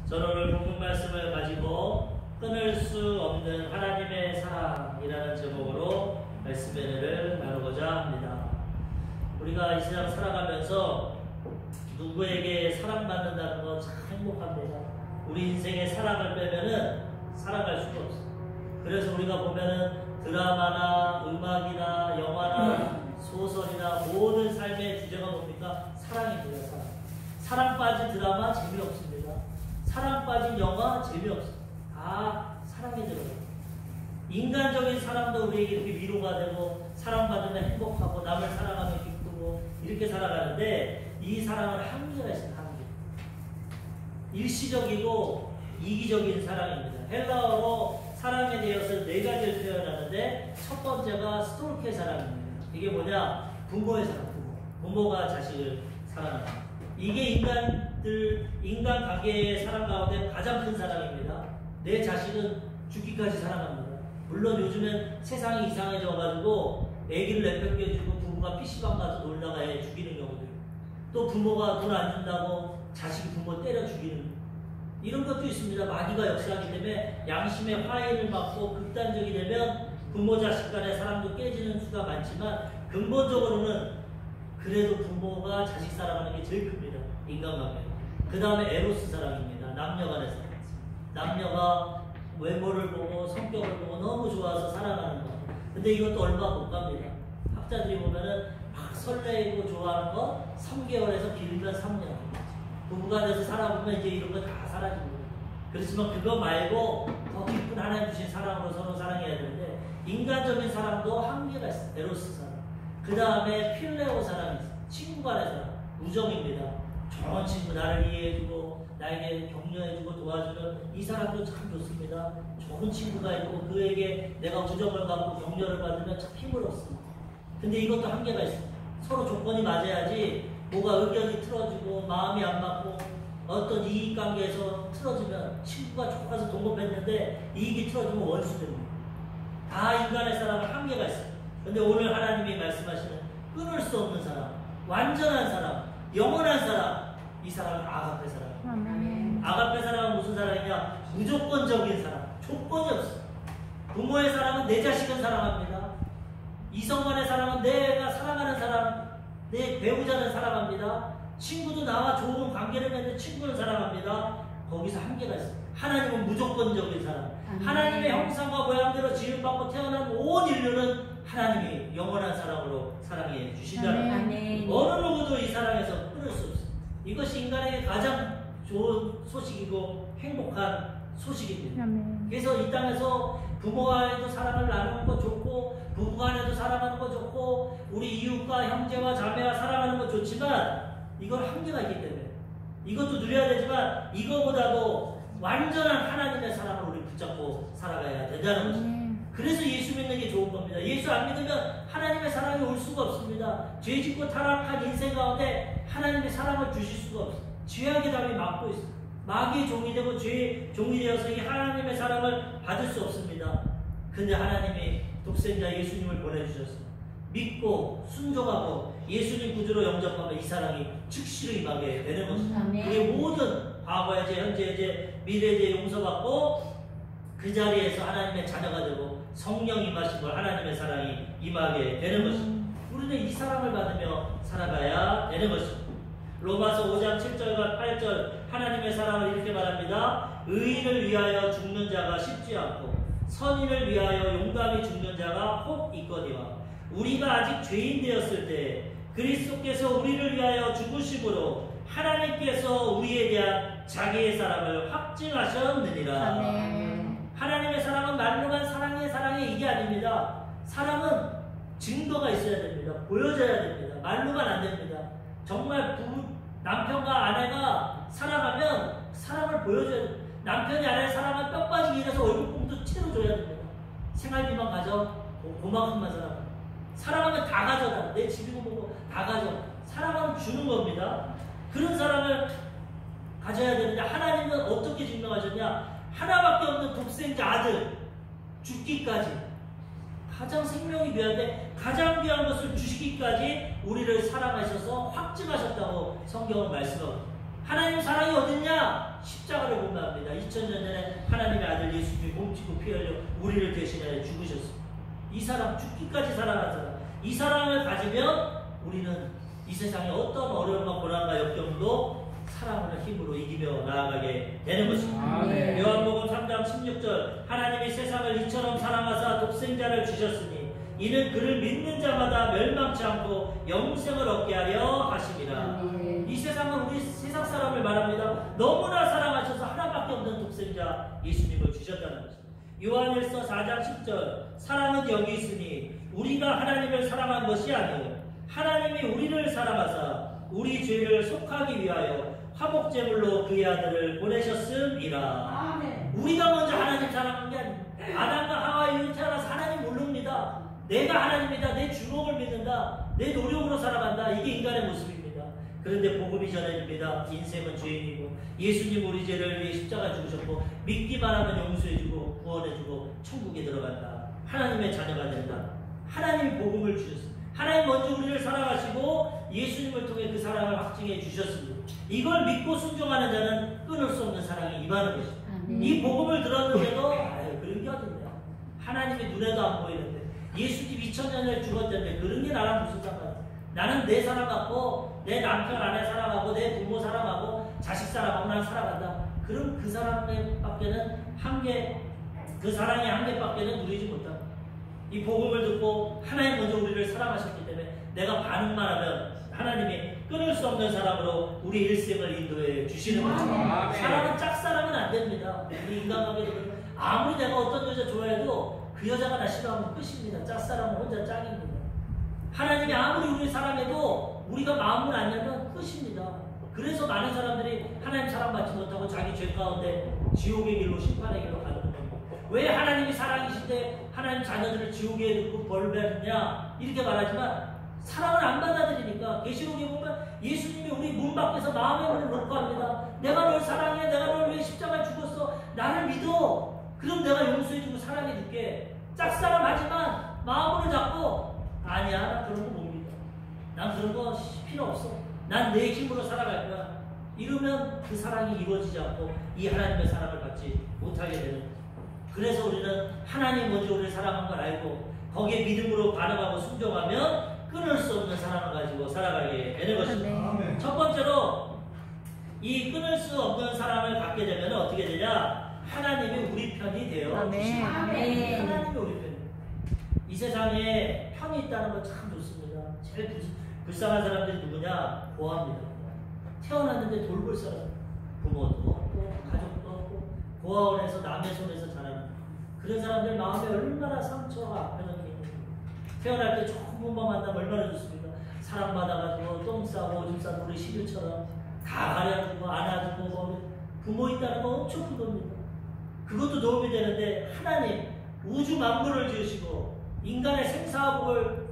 저는 오늘 본문 말씀을 가지고 끊을 수 없는 하나님의 사랑이라는 제목으로 말씀의 은혜를 나누고자 합니다. 우리가 이 세상 살아가면서 누구에게 사랑받는다는 건 참 행복합니다. 우리 인생에 사랑을 빼면은 살아갈 수가 없어요. 그래서 우리가 보면은 드라마나 음악이나 영화나 소설이나 모든 삶의 주제가 뭡니까? 사랑입니다. 사랑 빠진 드라마 재미없습니다. 사랑 빠진 영화 재미없어요. 다 사랑이 들어가요. 인간적인 사랑도 우리에게 이렇게 위로가 되고 사랑받으면 행복하고 남을 사랑하면 기쁘고 이렇게 살아가는데 이 사랑은 한계가 있어요. 한계. 일시적이고 이기적인 사랑입니다. 헬라어로 사랑에 대해서 네 가지를 표현하는데 첫 번째가 스톨케 사랑입니다. 이게 뭐냐? 부모의 사랑. 부모가 자식을 사랑합니다. 이게 인간 관계의 사랑 가운데 가장 큰 사랑입니다. 내 자식은 죽기까지 사랑합니다. 물론 요즘엔 세상이 이상해져가지고 애기를 내팽개주고 부모가 PC방 가서 놀다가 애 죽이는 경우도 있고 또 부모가 돈 안 준다고 자식이 부모 때려 죽이는 이런 것도 있습니다. 마귀가 역사하기 때문에 양심의 화해를 막고 극단적이 되면 부모 자식 간의 사랑도 깨지는 수가 많지만 근본적으로는 그래도 부모가 자식 사랑하는 게 제일 큽니다. 인간관계. 그 다음에 에로스 사랑입니다. 남녀 간의 사랑. 남녀가 외모를 보고 성격을 보고 너무 좋아서 사랑하는 거. 근데 이것도 얼마 못 갑니다. 학자들이 보면은 막 설레이고 좋아하는 거 3개월에서 길면 3년. 부부가 돼서 살아보면 이제 이런 거 다 사라집니다. 그렇지만 그거 말고 더 깊은 하나님 주신 사랑으로 서로 사랑해야 되는데 인간적인 사랑도 한계가 있어요. 에로스 사랑. 그 다음에 필레오 사랑이 있어요. 친구 간의 사랑. 우정입니다. 좋은 친구 나를 이해해주고 나에게 격려해주고 도와주는 이 사람도 참 좋습니다. 좋은 친구가 있고 그에게 내가 우정을 갖고 격려를 받으면 참 힘을 얻습니다. 근데 이것도 한계가 있습니다. 서로 조건이 맞아야지 뭐가 의견이 틀어지고 마음이 안 맞고 어떤 이익관계에서 틀어지면 친구가 좋아서 동업했는데 이익이 틀어지면 원수 됩니다. 다 인간의 사랑은 한계가 있어요. 근데 오늘 하나님이 말씀하시는 끊을 수 없는 사랑, 완전한 사랑, 영원한 사랑, 이 사랑은 아가페 사랑입니다. 아가페 사랑은 무슨 사랑이냐? 무조건적인 사랑, 조건이 없어요. 부모의 사랑은 내 자식은 사랑합니다. 이성 간의 사랑은 내가 사랑하는 사람, 내 배우자는 사랑합니다. 친구도 나와 좋은 관계를 맺는 친구는 사랑합니다. 거기서 한계가 있어요. 하나님은 무조건적인 사랑. 하나님의 형상과 모양대로 지음받고 태어난 온 인류는 하나님이 영원한 사랑으로 사랑해 주신다는 어느 누구도 이 사랑에서 끊을 수 없어요. 이것이 인간에게 가장 좋은 소식이고 행복한 소식입니다. 그래서 이 땅에서 부모와도 사랑을 나누는 거 좋고 부부간에도 사랑하는 거 좋고 우리 이웃과 형제와 자매와 사랑하는 거 좋지만 이건 한계가 있기 때문에 이것도 누려야 되지만 이거보다도 완전한 하나님의 사랑을 우리 붙잡고 살아가야 된다는 거죠. 그래서 예수 믿는 게 좋은 겁니다. 예수 안 믿으면 하나님의 사랑이 올 수가 없습니다. 죄 짓고 타락한 인생 가운데 하나님의 사랑을 주실 수가 없어요. 죄악의 담이 막고 있어요. 마귀의 종이 되고 죄의 종이 되어서 이 하나님의 사랑을 받을 수 없습니다. 근데 하나님이 독생자 예수님을 보내주셨어요. 믿고 순종하고 예수님 구주로 영접하면 이 사랑이 즉시로 임하게 되는 것입니다. 그게 모든 과거의 죄, 현재의 죄, 미래의 죄 용서받고 그 자리에서 하나님의 자녀가 되고 성령 임하신 걸 하나님의 사랑이 임하게 되는 것입니다. 우리는 이 사랑을 받으며 살아가야 되는 것입니다. 로마서 5장 7절과 8절 하나님의 사랑을 이렇게 말합니다. 의인을 위하여 죽는 자가 쉽지 않고 선인을 위하여 용감히 죽는 자가 혹 있거니와 우리가 아직 죄인 되었을 때 그리스도께서 우리를 위하여 죽으심으로 하나님께서 우리에 대한 자기의 사랑을 확증하셨느니라. 아멘. 하나님의 사랑은 말로만 사랑해 이게 아닙니다. 사랑은 증거가 있어야 됩니다. 보여져야 됩니다. 말로만 안 됩니다. 정말 남편과 아내가 사랑하면 사랑을 보여줘야 됩니다. 남편이 아내를 사랑하면 뼈 빠지게 일해서 얼굴뽕도 채워줘야 됩니다. 생활비만 가져 고만큼만 사랑합니다. 사랑하면 다 가져라. 내 집이고 뭐고 다 가져. 사랑하면 주는 겁니다. 그런 사랑을 가져야 되는데 하나님은 어떻게 증명하셨냐? 하나밖에 없는 독생자 아들 죽기까지 가장 생명이 귀한데 가장 귀한 것을 주시기까지 우리를 사랑하셔서 확증하셨다고 성경은 말씀하고 하나님 사랑이 어딨냐? 십자가를 공부합니다. 2000년 전에 하나님의 아들 예수님이 몸치고 피 흘려 우리를 대신하여 죽으셨습니다. 이 사람, 죽기까지 사랑한 사람, 이 사랑을 가지면 우리는 이 세상에 어떤 어려움과 고난과 역경도 사랑하는 힘으로 이기며 나아가게 되는 것입니다. 요한복음 3장 16절 하나님이 세상을 이처럼 사랑하사 독생자를 주셨으니 이는 그를 믿는 자마다 멸망치 않고 영생을 얻게 하려 하심이라. 이 세상은 우리 세상 사람을 말합니다. 너무나 사랑하셔서 하나밖에 없는 독생자 예수님을 주셨다는 것입니다. 요한일서 4장 10절 사랑은 여기 있으니 우리가 하나님을 사랑한 것이 아니요 하나님이 우리를 사랑하사 우리 죄를 속하기 위하여 화목제물로 그의 아들을 보내셨음이라. 우리가 먼저 하나님 사랑한 게 아닙니다. 아담과 하와 이후 태어나서 하나님 모릅니다. 내가 하나님이다. 내 주먹을 믿는다. 내 노력으로 살아간다. 이게 인간의 모습입니다. 그런데 복음이 전해집니다. 인생은 죄인이고 예수님 우리 죄를 위해 십자가 죽으셨고 믿기만 하면 용서해주고 구원해주고 천국에 들어간다. 하나님의 자녀가 된다. 하나님이 복음을 주셨습니다. 하나님 먼저 우리를 사랑하시고 예수님을 통해 그 사랑을 확증해 주셨습니다. 이걸 믿고 순종하는 자는 끊을 수 없는 사랑이 임하는 것입니다. 이 복음을 들었는데도 그런 게 어딨냐. 하나님이 눈에도 안 보이는데 예수님 2000년 전에 죽었는데 그런 게 나랑 무슨 상관이야. 나는 내 사랑하고 내 남편 아내 사랑하고 내 부모 사랑하고 자식 사랑하고 난 살아간다. 그럼 그 사랑에밖에는 그 사랑의 한계밖에는 누리지 못한다. 이 복음을 듣고 하나님 먼저 우리를 사랑하셨기 때문에 내가 반응만 하면 하나님이 끊을 수 없는 사랑으로 우리 일생을 인도해 주시는 거죠. 사랑은 짝사랑은 안 됩니다. 우리 인간관계도 아무리 내가 어떤 여자 좋아해도 그 여자가 나 싫어하면 끝입니다. 짝사랑은 혼자 짝입니다. 하나님이 아무리 우리를 사랑해도 우리가 마음을 안 열면 끝입니다. 그래서 많은 사람들이 하나님 사랑받지 못하고 자기 죄 가운데 지옥의 길로 심판의 길로 가는 겁니다. 왜 하나님이 사랑이신데 하나님 자녀들을 지옥에 넣고 벌 받느냐 이렇게 말하지만 사랑을 안 받아들이니까 계시록에 보면 예수님이 우리 문 밖에서 마음의 문을 놓고 합니다. 내가 널 사랑해. 내가 널 위해 십자가에 죽었어. 나를 믿어. 그럼 내가 용서해주고 사랑해줄게. 짝사랑하지만 마음을 잡고 아니야 나 그런 거 못 믿어. 난 그런 거 필요 없어. 난 내 힘으로 살아갈 거야. 이러면 그 사랑이 이루어지지 않고 이 하나님의 사랑을 받지 못하게 되는 거죠. 그래서 우리는 하나님 먼저 우리를 사랑한 걸 알고 거기에 믿음으로 반응하고 순종하면 끊을 수 없는 사랑을 가지고 살아가게 되는 것입니다. 첫 번째로 이 끊을 수 없는 사랑을 갖게 되면 어떻게 되냐? 하나님이 우리 편이 되어 주십니다. 하나님이 우리 편이. 이 세상에 편이 있다는 건 참 좋습니다. 제일 불쌍한 사람들이 누구냐? 고아입니다. 태어났는데 돌볼 사람, 부모도 없고 가족도 없고 고아원에서 남의 손에서 자라는 그런 사람들 마음에 얼마나 상처가 아프는 게 있는지. 태어날 때 좋은 부모 만나면 얼마나 좋습니까? 사랑받아가지고 똥 싸고 오줌 싸고 우리 시루처럼 다 가려주고 안아주고 뭐 부모 있다는 건 엄청 큰 겁니다. 그것도 도움이 되는데 하나님 우주 만물을 지으시고 인간의 생사복을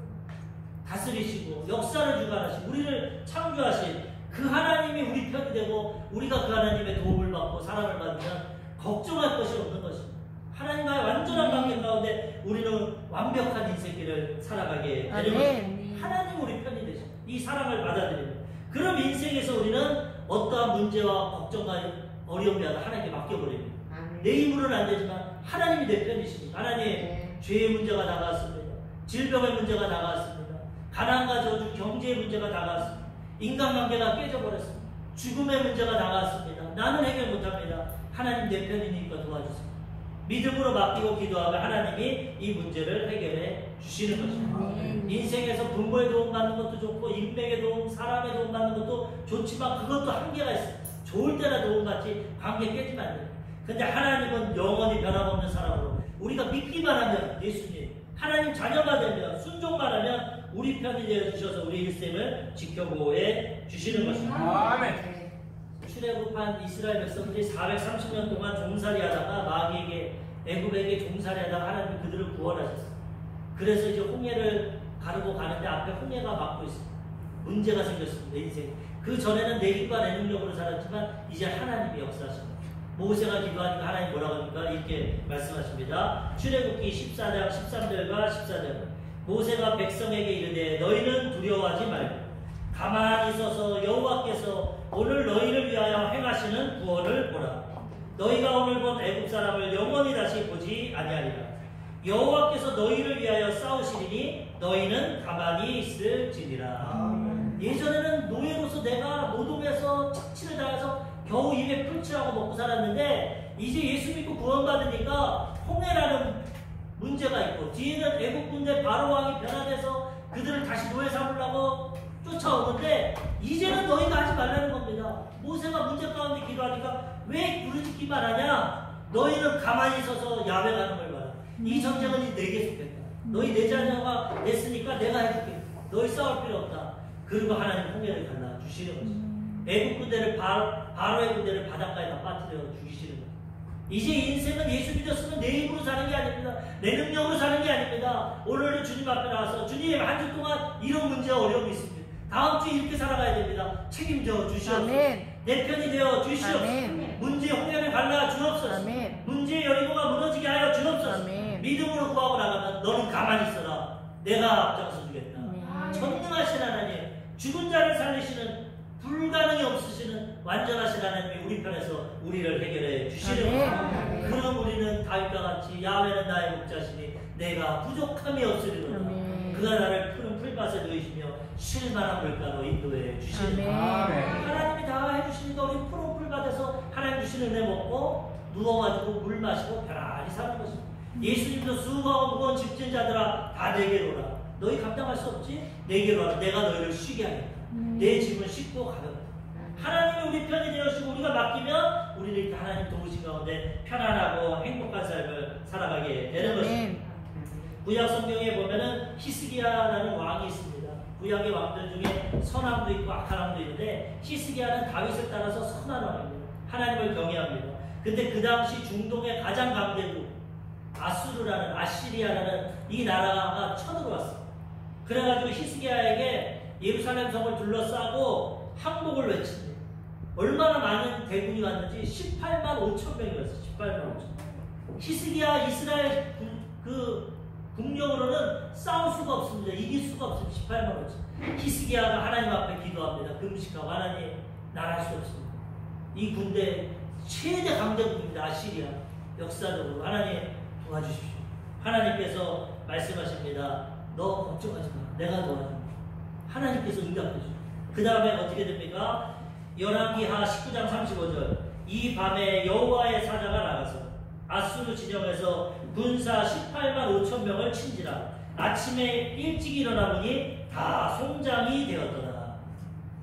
다스리시고 역사를 주관하시고 우리를 창조하신 그 하나님이 우리 편이 되고 우리가 그 하나님의 도움을 받고 사랑을 받으면 걱정할 것이 없는 것입니다. 하나님과의 완전한 관계 가운데 우리는 완벽한 인생길을 살아가게 되는 것입니다. 하나님 우리 편이 되죠. 이 사랑을 받아들이는. 그럼 인생에서 우리는 어떠한 문제와 걱정과 어려움이 하나 하나님께 맡겨버립니다. 내 힘으로는 안 되지만 하나님이 내 편이십니다. 하나님 죄의 문제가 다가왔습니다. 질병의 문제가 다가왔습니다. 가난과 저주, 경제의 문제가 다가왔습니다. 인간관계가 깨져버렸습니다. 죽음의 문제가 다가왔습니다. 나는 해결 못합니다. 하나님 내 편이니까 도와주세요. 믿음으로 맡기고 기도하면 하나님이 이 문제를 해결해 주시는 것입니다. 인생에서 부모의 도움 받는 것도 좋고 인맥의 도움, 사람의 도움 받는 것도 좋지만 그것도 한계가 있어요. 좋을 때나 도움받지 관계 깨지면 안 돼요. 근데 하나님은 영원히 변함없는 사람으로 우리가 믿기만 하면 예수님 하나님 자녀가 되면 순종만 하면 우리 편이 되어 주셔서 우리 일생을 지켜보호해 주시는 것입니다. 아멘. 출애굽한 이스라엘 백성들이 430년 동안 종살이하다가 마귀에게 애굽에게 종살이하다가 하나님이 그들을 구원하셨어요. 그래서 이제 홍해를 가르고 가는데 앞에 홍해가 막고 있습니다. 문제가 생겼습니다. 내 인생. 그 전에는 내 힘과 내 능력으로 살았지만 이제 하나님이 역사하십니다. 모세가 기도하니까 하나님 뭐라고 합니까? 이렇게 말씀하십니다. 출애굽기 14장 13절과 14절. 모세가 백성에게 이르되 너희는 두려워하지 말고 가만히 서서 여호와께서 오늘 너희를 위하여 행하시는 구원을 보라. 너희가 오늘 본 애국 사람을 영원히 다시 보지 아니하리라. 여호와께서 너희를 위하여 싸우시리니 너희는 가만히 있을지니라. 예전에는 노예로서 내가 노동해서 착취를 당해서 겨우 입에 풀칠하고 먹고 살았는데 이제 예수 믿고 구원받으니까 홍해라는 문제가 있고 뒤에는 애국 군대 바로 왕이 변화돼서 그들을 다시 노예 삼으려고 쫓아오는데 이제는 너희가 하지 말라는 겁니다. 모세가 문제 가운데 기도하니까 왜 부르짖기만 하냐? 너희는 가만히 서서 야외 가는 걸 봐라. 이 전쟁은 내게 속했다. 너희 내 자녀가 냈으니까 내가 해줄게. 너희 싸울 필요 없다. 그리고 하나님 홍해를 갈라 주시는 거죠. 애국 군대를 바로의 군대를 바닷가에다 빠뜨려 죽이시는 거죠. 이제 인생은 예수 믿었으면 내 힘으로 사는 게 아닙니다. 내 능력으로 사는 게 아닙니다. 오늘은 주님 앞에 나와서 주님 한 주 동안 이런 문제와 어려움이 있습니다. 다음 주에 이렇게 살아가야 됩니다. 책임져 주시옵소서. 내 편이 되어 주시옵소서. 문제 홍해를 갈라 주옵소서. 문제 여리고가 무너지게 하여 주옵소서. 믿음으로 구하고 나가면 너는 가만히 있어라. 내가 앞장서 주겠다. 전능하신 하나님, 죽은 자를 살리시는 불가능이 없으시는 완전하신 하나님이 우리 편에서 우리를 해결해 주시는 그럼 우리는 다윗과 같이 야훼는 나의 목자시니 내가 부족함이 없으리로다. 그가 나를 푸른 풀밭에 누이시며 쉴만한 물가로 인도해 주시는 하나님이 다 해주시니까 우리 푸른 풀밭에서 하나님 주시는 은혜 먹고 누워가지고 물 마시고 편안히 사는 것입니다. 예수님도 수고하고 무거운 집진 자들아 다 내게로 오라. 너희 감당할 수 없지? 내게로 와라. 내가 너희를 쉬게 하겠다. 내 짐은 쉽고 가볍다. 하나님이 우리 편이 되어주시고 우리가 맡기면 우리는 이렇게 하나님 도우신 가운데 편안하고 행복한 삶을 살아가게 되는 것입니다. 구약 성경에 보면은 히스기야라는 왕이 있습니다. 구약의 왕들 중에 선함도 있고 악한 왕도 있는데 히스기야는 다윗을 따라서 선한 왕입니다. 하나님을 경외합니다. 근데 그 당시 중동의 가장 강대국 아시리아라는 이 나라가 쳐들어왔어요. 그래가지고 히스기야에게 예루살렘 성을 둘러싸고 항복을 외칩니다. 얼마나 많은 대군이 왔는지 18만 5천 명이 왔어요. 18만 5천. 히스기야 이스라엘 국력으로는 싸울 수가 없습니다. 이길 수가 없습니다. 18만 5천. 히스기야가 하나님 앞에 기도합니다. 금식하고 하나님 나갈 수 없습니다. 이 군대 최대 강대국입니다. 아시리아. 역사적으로 하나님 도와주십시오. 하나님께서 말씀하십니다. 너 걱정하지 마. 내가 도와준다. 하나님께서 응답해 주십시오. 그 다음에 어떻게 됩니까? 열왕기하 19장 35절. 이 밤에 여호와의 사자가 나가서 아수르 진영에서 군사 18만 5천 명을 친지라. 아침에 일찍 일어나 보니 다 송장이 되었더라.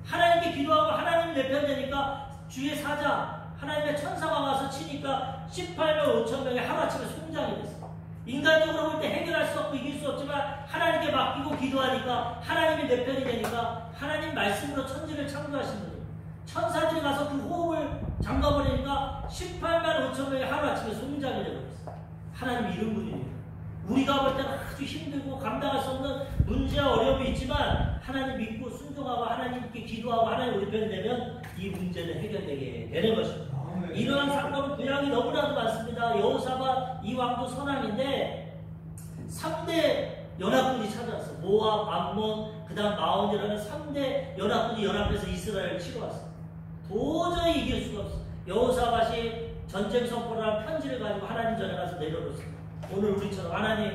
하나님께 기도하고 하나님 내 편 되니까 주의 사자 하나님의 천사가 와서 치니까 18만 5천 명이 하루아침에 송장이 됐어. 인간적으로 볼 때 해결할 수 없고 이길 수 없지만 하나님께 맡기고 기도하니까 하나님이 내 편이 되니까 하나님 말씀으로 천지를 창조하신 거예요. 천사들이 가서 그 호흡을 잠가버리니까 18만 5천 명이 하루아침에 송장이 되어버렸어요. 하나님 이런 분이에요. 우리가 볼 때는 아주 힘들고 감당할 수 없는 문제와 어려움이 있지만 하나님 믿고 순종하고 하나님께 기도하고 하나님 우리 편이 되면 이 문제는 해결되게 되는 것입니다. 이러한 사건은 구약이 너무나도 많습니다. 여호사밧 이 왕도 선왕인데 3대 연합군이 찾아왔어. 모압, 암몬, 그 다음 마온이라는 3대 연합군이 연합해서 이스라엘을 치러 왔어. 도저히 이길 수가 없어. 여호사밧이 전쟁 선포를 한 편지를 가지고 하나님 전에 가서 내려놓습니다. 오늘 우리처럼 하나님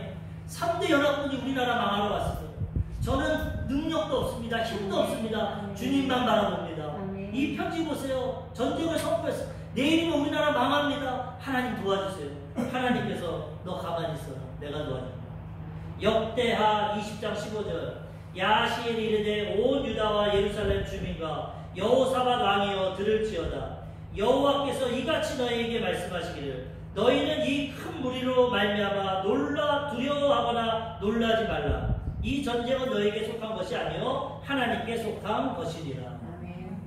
3대 연합군이 우리나라 망하러 왔습니다. 저는 능력도 없습니다. 힘도 없습니다. 주님만 바라봅니다. 이 편지 보세요. 전쟁을 선포했어. 내일이면 우리나라 망합니다. 하나님 도와주세요. 하나님께서 너 가만히 있어라. 내가 도와준다. 역대하 20장 15절. 야시엘이 이르되 온 유다와 예루살렘 주민과 여호사밧 왕이여 들을지어다. 여호와께서 이같이 너희에게 말씀하시기를 너희는 이 큰 무리로 말미암아 놀라 두려워하거나 놀라지 말라. 이 전쟁은 너희에게 속한 것이 아니요 하나님께 속한 것이니라.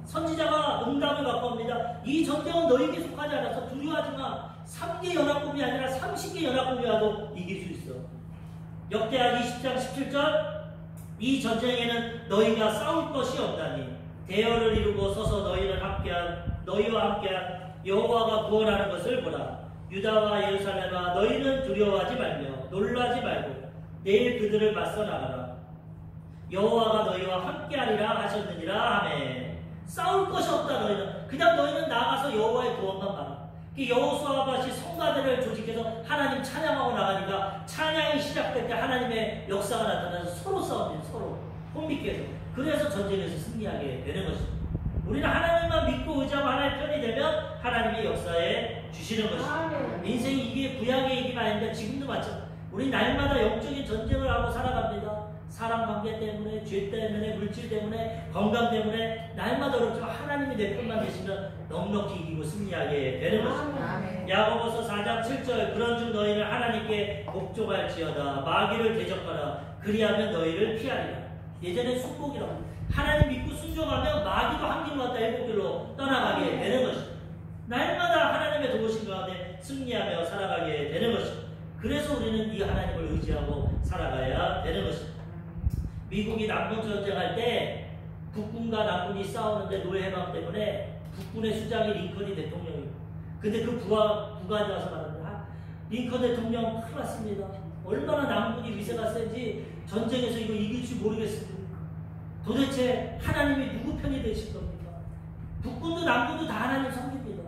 선지자가 응답을 갖고 옵니다. 이 전쟁은 너희에게 속하지 않아서 두려워하지 마. 3개 연합군이 아니라 30개 연합군이 와도 이길 수 있어. 역대하 20장 17절. 이 전쟁에는 너희가 싸울 것이 없다니 대열을 이루고 서서 너희와 함께한 여호와가 구원하는 것을 보라. 유다와 예루살렘아 너희는 두려워하지 말며 놀라지 말고 내일 그들을 맞서 나가라. 여호와가 너희와 함께하리라 하셨느니라. 아멘. 싸울 것이 없다. 너희는 그냥 너희는 나가서 여호와의 구원만 봐라. 여호수아와 같이 성가대를 조직해서 하나님 찬양하고 나가니까 찬양이 시작될 때 하나님의 역사가 나타나서 서로 싸웁니다. 서로 혼미케 해서. 그래서 전쟁에서 승리하게 되는 것입니다. 우리는 하나님만 믿고 의지하고 하나님 편이 되면 하나님의 역사에 주시는 것입니다. 인생이 이게 구약의 얘기가 아닌데 지금도 마찬가지입니다. 우리 날마다 영적인 전쟁을 하고 살아갑니다. 사람 관계 때문에, 죄 때문에, 물질 때문에, 건강 때문에 날마다 그렇지만 하나님이 내 편만 계시면 넉넉히 이기고 승리하게 되는 것입니다. 야고보서 4장 7절 그런즉 너희는 하나님께 복종할지어다 마귀를 대적하라 그리하면 너희를 피하리라. 예전에 순복이라고 하나님 믿고 순종하면 마귀도 한 길로 왔다 일곱 길로 떠나가게 되는 것입니다. 날마다 하나님의 도우심 가운데 승리하며 살아가게 되는 것입니다. 그래서 우리는 이 하나님을 의지하고 살아가야 되는 것입니다. 미국이 남북 전쟁할 때 북군과 남군이 싸우는데 노예 해방 때문에 북군의 수장이 링컨이 대통령이고 근데 그 부관이 와서 말합니다. 링컨 대통령 큰일 났습니다. 얼마나 남군이 위세가 센지 전쟁에서 이거 이길지 모르겠습니다. 도대체 하나님이 누구 편이 되실 겁니까? 북군도 남군도 다 하나님 섬깁니다.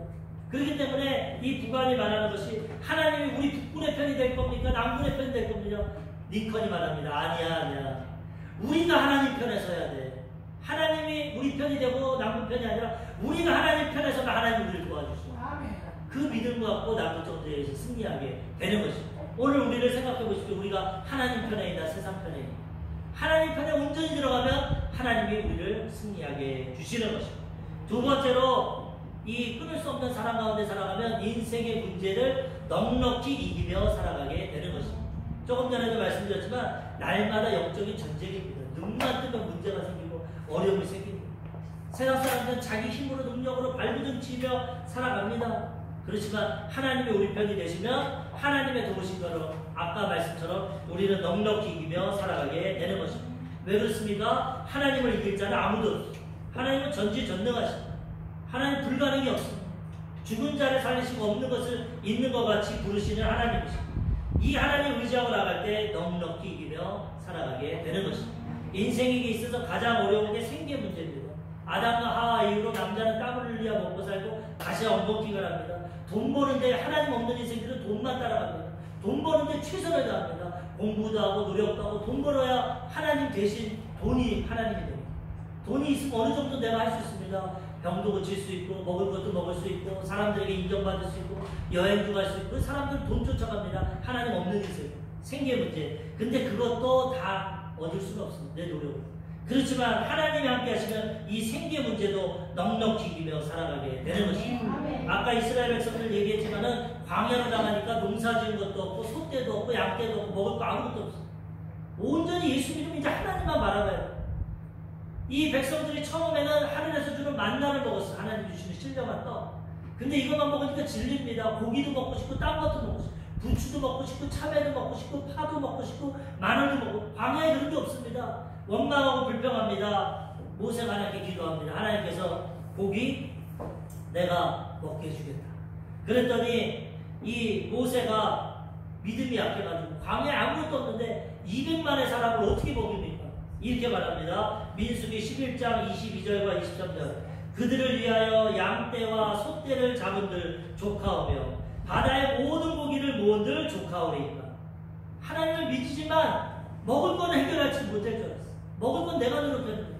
그렇기 때문에 이 부관이 말하는 것이 하나님이 우리 북군의 편이 될 겁니까? 남군의 편이 될 겁니까? 링컨이 말합니다. 아니야. 우리가 하나님 편에 서야 돼. 하나님이 우리 편이 되고 남군 편이 아니라 우리가 하나님 편에 서면 하나님 우리를 도와주시고 그 믿음을 갖고 남북 전쟁에서 승리하게 되는 것입니다. 오늘 우리를 생각해 보십시오. 우리가 하나님 편에 있나 세상 편에 있나. 하나님 편에 온전히 들어가면 하나님이 우리를 승리하게 주시는 것입니다. 두 번째로 이 끊을 수 없는 사랑 가운데 살아가면 인생의 문제를 넉넉히 이기며 살아가게 되는 것입니다. 조금 전에도 말씀드렸지만 날마다 영적인 전쟁입니다. 눈만 뜨면 문제가 생기고 어려움이 생깁니다. 세상 사람들은 자기 힘으로 능력으로 발부둥치며 살아갑니다. 그렇지만 하나님이 우리 편이 되시면 하나님의 도우심으로 아까 말씀처럼 우리는 넉넉히 이기며 살아가게 되는 것입니다. 왜 그렇습니까? 하나님을 이길 자는 아무도 없습니다. 하나님은 전지전능하십니다. 하나님 불가능이 없습니다. 죽은 자를 살리시고 없는 것을 있는 것 같이 부르시는 하나님이십니다. 이 하나님 의지하고 나갈 때 넉넉히 이기며 살아가게 되는 것입니다. 인생에 있어서 가장 어려운 게 생계 문제입니다. 아담과 하와 이후로 남자는 땀을 흘려 먹고 살고 다시 엉겅퀴가 합니다. 돈 버는데 하나님 없는 인생들은 돈만 따라갑니다. 돈 버는데 최선을 다합니다. 공부도 하고 노력도 하고 돈 벌어야 하나님 대신 돈이 하나님이 됩니다. 돈이 있으면 어느 정도 내가 할 수 있습니다. 병도 고칠 수 있고 먹을 것도 먹을 수 있고 사람들에게 인정받을 수 있고 여행도 갈 수 있고 사람들은 돈 쫓아갑니다. 하나님 없는 인생 생계 문제. 근데 그것도 다 얻을 수는 없습니다. 내 노력으로. 그렇지만 하나님이 함께 하시면 이 생계 문제도 넉넉히 이기며 살아가게 되는 것입니다. 아까 이스라엘 백성들 얘기했지만은 광야로 나가니까 농사 지은 것도 없고 소떼도 없고 양떼도 없고 먹을 거 아무것도 없어요. 온전히 예수 믿으면 이제 하나님만 바라봐요. 이 백성들이 처음에는 하늘에서 주는 만나를 먹었어요. 하나님 주시는 신령한 떡. 근데 이것만 먹으니까 질립니다. 고기도 먹고 싶고 딴 것도 먹고 싶고 부추도 먹고 싶고 참외도 먹고 싶고 파도 먹고 싶고 마늘도 먹고 광야에 그런 게 없습니다. 원망하고 불평합니다. 모세가 하나님께 기도합니다. 하나님께서 고기 내가 먹게 해주겠다. 그랬더니 이 모세가 믿음이 약해가지고 광야에 아무것도 없는데 200만의 사람을 어떻게 먹입니까? 이렇게 말합니다. 민수기 11장 22절과 23절 그들을 위하여 양떼와 소떼를 잡은들 조카오며 바다의 모든 고기를 모은들 조카오리이까. 하나님을 믿지만 먹을 건 해결할지 못할 줄 알았어. 먹을 건 내가 노력했는데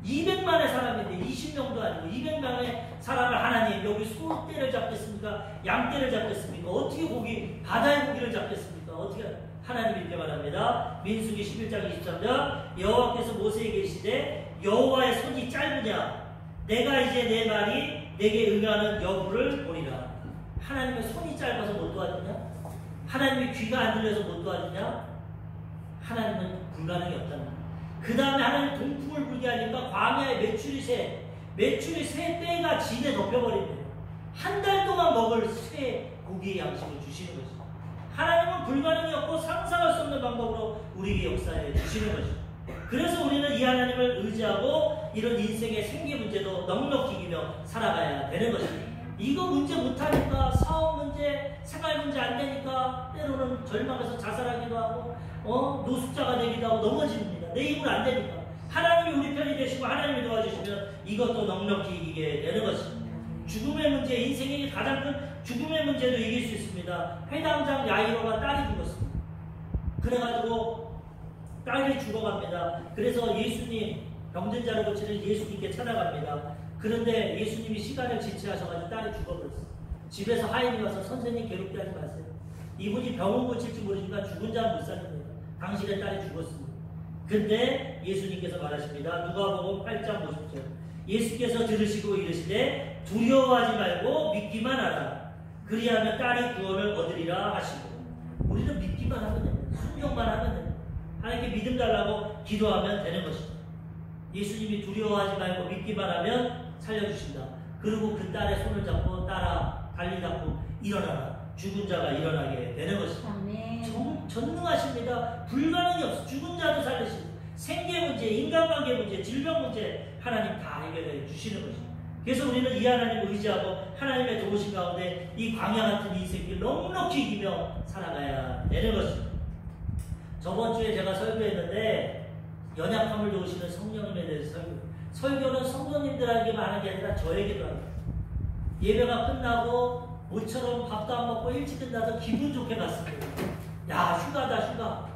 200만의 사람인데 20명도 아니고 200만의 사람을 하나님 여기 소떼를 잡겠습니까? 양떼를 잡겠습니까? 어떻게 고기 바다의 고기를 잡겠습니까? 어떻게 하나님이 이렇게 말합니다. 민수기 11장 23절 여호와께서 모세에게 이르시되 여호와의 손이 짧으냐 내가 이제 내 말이 내게 응하는 여부를 보리라. 하나님의 손이 짧아서 못 도와주냐? 하나님의 귀가 안 들려서 못 도와주냐? 하나님은 불가능이 없다는 거예요. 그 다음에 하나님 동풍을 불게 하니까 광야에 메추리 새 떼가 진에 덮여버립니다. 한 달 동안 먹을 새 고기의 양식을 주시는 거죠. 하나님은 불가능이 없고 상상할 수 없는 방법으로 우리에게 역사해 주시는 것이죠. 그래서 우리는 이 하나님을 의지하고 이런 인생의 생계 문제도 넉넉히 이기며 살아가야 되는 것입니다. 이거 문제 못하니까 사업 문제, 생활 문제 안 되니까 때로는 절망해서 자살하기도 하고 노숙자가 되기도 하고 넘어집니다. 내 힘으로 안 되니까. 하나님이 우리 편이 되시고 하나님이 도와주시면 이것도 넉넉히 이기게 되는 것입니다. 죽음의 문제, 인생의 가장 큰 죽음의 문제도 이길 수 있습니다. 회당장 야이로가 딸이 죽었습니다. 그래가지고 딸이 죽어갑니다. 그래서 예수님, 병든 자를 고치는 예수님께 찾아갑니다. 그런데 예수님이 시간을 지체하셔가지고 딸이 죽어버렸어요. 집에서 하인이 와서 선생님 괴롭게 하지 마세요. 이분이 병원 고칠지 모르니까 죽은 자는 못 살립니다. 당신의 딸이 죽었습니다. 근데 예수님께서 말하십니다. 누가복음 8장 50절. 예수께서 들으시고 이르시되 두려워하지 말고 믿기만 하라. 그리하면 딸이 구원을 얻으리라 하시고. 우리는 믿기만 하면 됩니다. 순종만 하면 됩니다. 하나님께 믿음 달라고 기도하면 되는 것입니다. 예수님이 두려워하지 말고 믿기만 하면 살려주신다. 그리고 그 딸의 손을 잡고 딸아 달리 잡고 일어나라. 죽은 자가 일어나게 되는 것입니다. 전능하십니다. 불가능이 없어. 죽은 자도 살리시고 생계 문제, 인간관계 문제, 질병 문제 하나님 다 해결해 주시는 것입니다. 그래서 우리는 이 하나님을 의지하고 하나님의 도우신 가운데 이 광야 같은 인생길 넉넉히 이기며 살아가야 되는 것입니다. 저번 주에 제가 설교했는데 연약함을 도우시는 성령님에 대해서 설교는 성도님들에게만 하는 게 아니라 저에게도 합니다. 예배가 끝나고 모처럼 밥도 안 먹고 일찍 끝나서 기분 좋게 갔습니다. 야, 휴가다 휴가.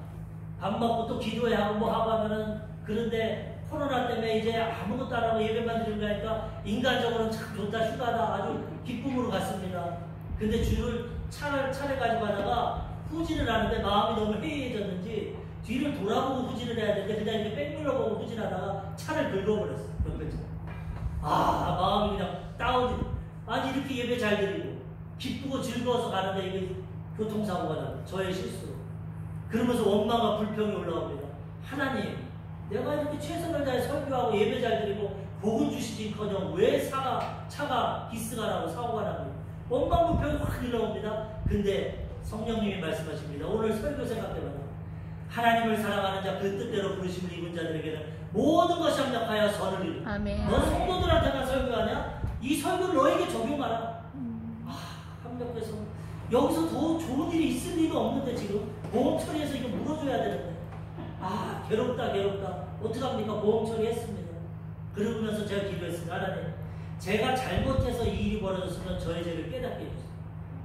밥 먹고 또 기도해야 하고 뭐 하고 하면은, 그런데 코로나 때문에 이제 아무것도 안 하고 예배만 드리는 거니까 인간적으로는 참 좋다, 휴가다, 아주 기쁨으로 갔습니다. 근데 차를 가지고 가다가 후진을 하는데 마음이 너무 해이해졌는지 뒤를 돌아보고 후진을 해야 되는데 그냥 이렇게 백밀러보고 후진하다가 차를 긁어버렸어요. 마음이 그냥 다운이. 아니 이렇게 예배 잘 드리고 기쁘고 즐거워서 가는데 이게 교통사고가 나요. 저의 실수로. 그러면서 원망과 불평이 올라옵니다. 하나님, 내가 이렇게 최선을 다해 설교하고 예배 잘 드리고 복은 주시지커녕 왜 차가 기스가 나고 사고가 납니까? 원망 불평이 확 올라옵니다. 근데 성령님이 말씀하십니다. 오늘 설교 생각해봐라. 하나님을 사랑하는 자, 그 뜻대로 부르심을 입은 자들에게는 모든 것이 합력하여 선을 이루고. 너 성도들한테만 설교하냐? 이 설교를 너에게 적용하라. 합력해서 여기서 더 좋은 일이 있을 리가 없는데 지금 보험 처리해서 이거 물어줘야 되는데 괴롭다. 어떡합니까? 보험 처리했습니다. 그러면서 제가 기도했습니다. 하나님, 제가 잘못해서 이 일이 벌어졌으면 저의 죄를 깨닫게 해주세요.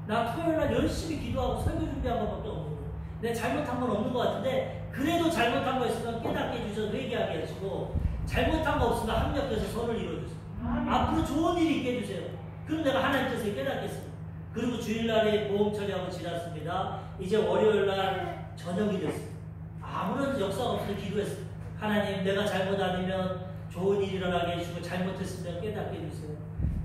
나 토요일날 열심히 기도하고 설교 준비한 것밖에 없는 거예요. 내가 잘못한 건 없는 것 같은데 그래도 잘못한 거 있으면 깨닫게 해주셔서 회개하게 하시고, 잘못한 거 없으면 합력해서 선을 이루어주세요. 앞으로 좋은 일이 있게 해주세요. 그럼 내가 하나님 뜻을 깨닫겠습니다. 그리고 주일날에 보험 처리하고 지났습니다. 이제 월요일날 저녁이 됐어요. 아무런 역사가 없어서 기도했어요. 하나님, 내가 잘못 아니면 좋은 일이 일어나게 해주시고 잘못했으면 깨닫게 해주세요.